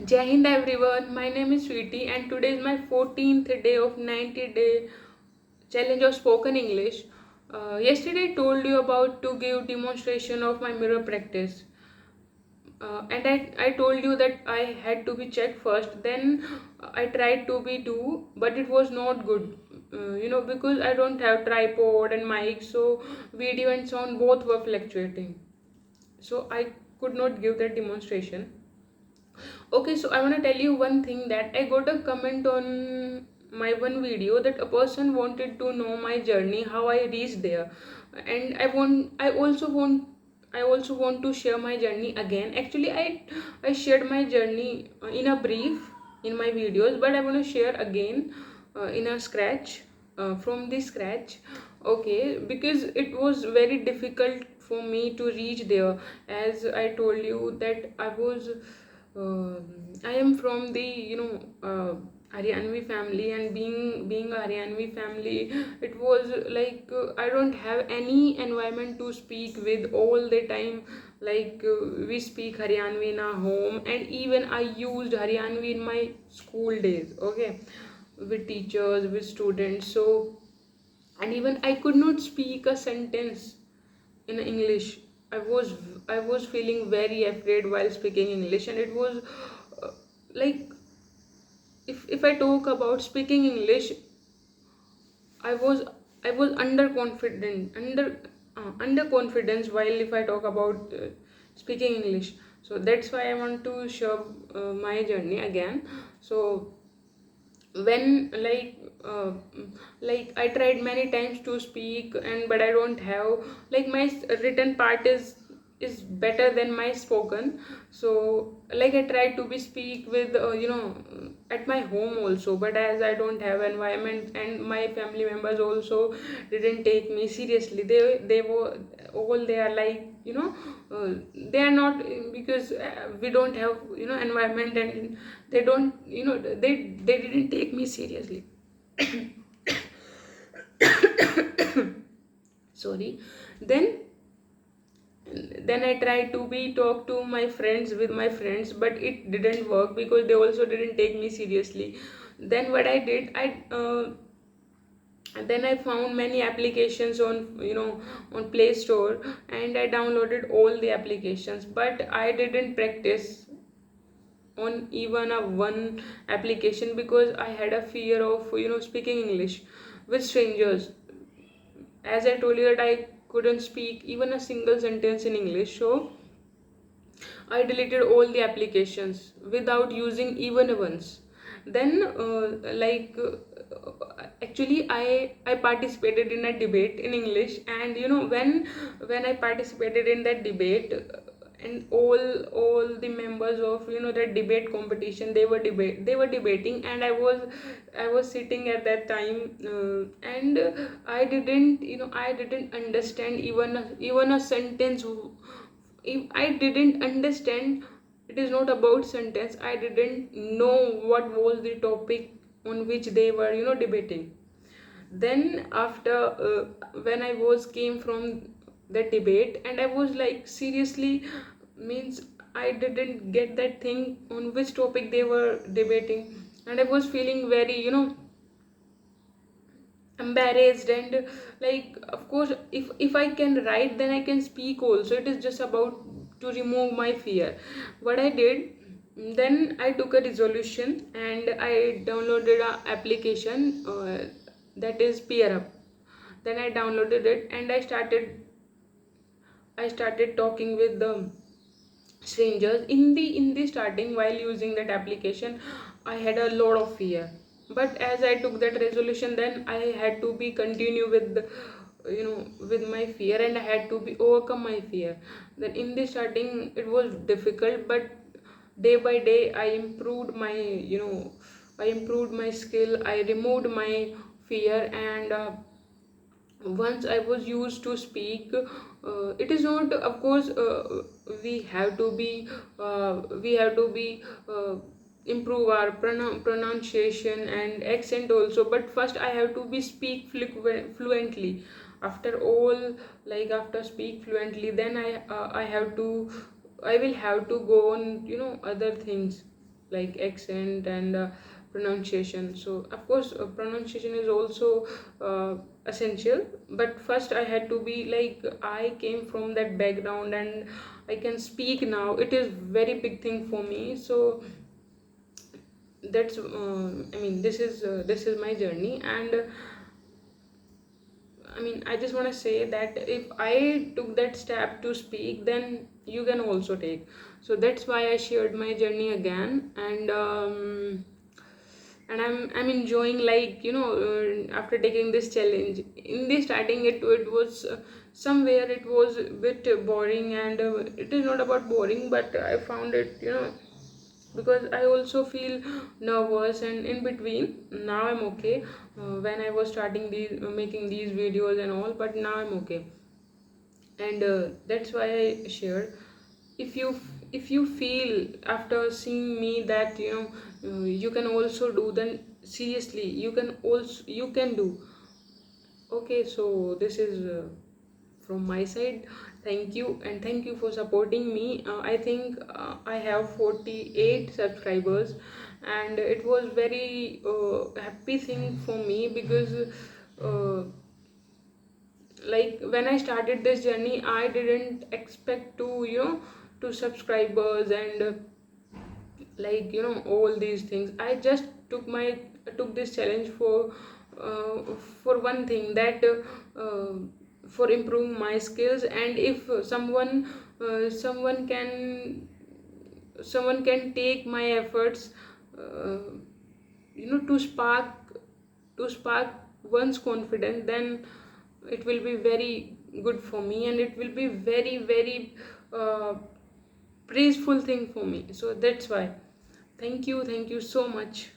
Jai Hind everyone, my name is Sweetie and today is my 14th day of 90-day challenge of spoken English. Yesterday I told you about to give demonstration of my mirror practice. And I told you that I had to be checked first, then I tried to be do, but it was not good. Because I don't have tripod and mic, so video and sound both were fluctuating. So I could not give that demonstration. Okay, so I want to tell you one thing that I got a comment on my one video that a person wanted to know my journey, how I reached there, and I also want to share my journey again. Actually, I shared my journey in a brief in my videos, but I want to share again in a scratch from the scratch. Okay, because it was very difficult for me to reach there, as I told you that I am from the Haryanvi family, and being a Haryanvi family, it was like I don't have any environment to speak with all the time. Like we speak Haryanvi in our home, and even I used Haryanvi in my school days. Okay, with teachers, with students. So, and even I could not speak a sentence in English. I was feeling very afraid while speaking English, and it was uh, like if I talk about speaking English, I was I was underconfidence while if I talk about speaking English. So that's why I want to share my journey again. So when like I tried many times to speak, and but I don't have, like, my written part is better than my spoken. So like I tried to be speak with at my home also, but as I don't have environment, and my family members also didn't take me seriously. They were all, they are like, they are not, because we don't have environment, and they don't, they didn't take me seriously. Sorry. Then then I tried to be talk to my friends with my friends, but it didn't work because they also didn't take me seriously. Then what I did, then I found many applications on, on Play Store, and I downloaded all the applications, but I didn't practice on even a one application because I had a fear of speaking English with strangers. As I told you that I couldn't speak even a single sentence in English, so I deleted all the applications without using even once. Then, actually, I participated in a debate in English, and when I participated in that debate, and all the members of that debate competition, they were debating, and I was sitting at that time, and I didn't understand even a sentence. If I didn't understand, it is not about sentence. I didn't know what was the topic on which they were debating. Then after, when I was came from the debate, and I was like, seriously, means I didn't get that thing on which topic they were debating, and I was feeling very embarrassed. And like, of course, if I can write, then I can speak also. It is just about to remove my fear. What I did, then I took a resolution, and I downloaded a application, that is Peer Up. Then I downloaded it, and I started talking with the strangers. In the starting, while using that application, I had a lot of fear, but as I took that resolution, then I had to be continue with with my fear, and I had to be overcome my fear. Then in the starting it was difficult, but day by day I improved my skill. I removed my fear, and once I was used to speak, it is not, of course, we have to be improve our pronunciation and accent also, but first I have to be speak fluently. After all, like after speak fluently, then I will have to go on other things. like accent and pronunciation. So of course pronunciation is also essential, but first I had to be like, I came from that background and I can speak now. It is very big thing for me. So that's I mean, this is my journey. And I mean, I just want to say that if I took that step to speak, then you can also take. So that's why I shared my journey again. And I'm enjoying, like, after taking this challenge. In the starting, it was somewhere it was a bit boring, and it is not about boring, but I found it, because I also feel nervous, and in between now I'm okay. When I was starting these making these videos and all, but now I'm okay. And that's why I shared. If you feel after seeing me that you can also do, then seriously you can do. Okay, so this is from my side. Thank you, and thank you for supporting me. I think I have 48 subscribers, and it was very happy thing for me, because uh, like when I started this journey, I didn't expect to to subscribers and all these things. I just took this challenge for one thing, that for improve my skills. And if someone can take my efforts, uh, to spark one's confidence, then it will be very good for me, and it will be very very uh, praiseful thing for me. So that's why, thank you so much.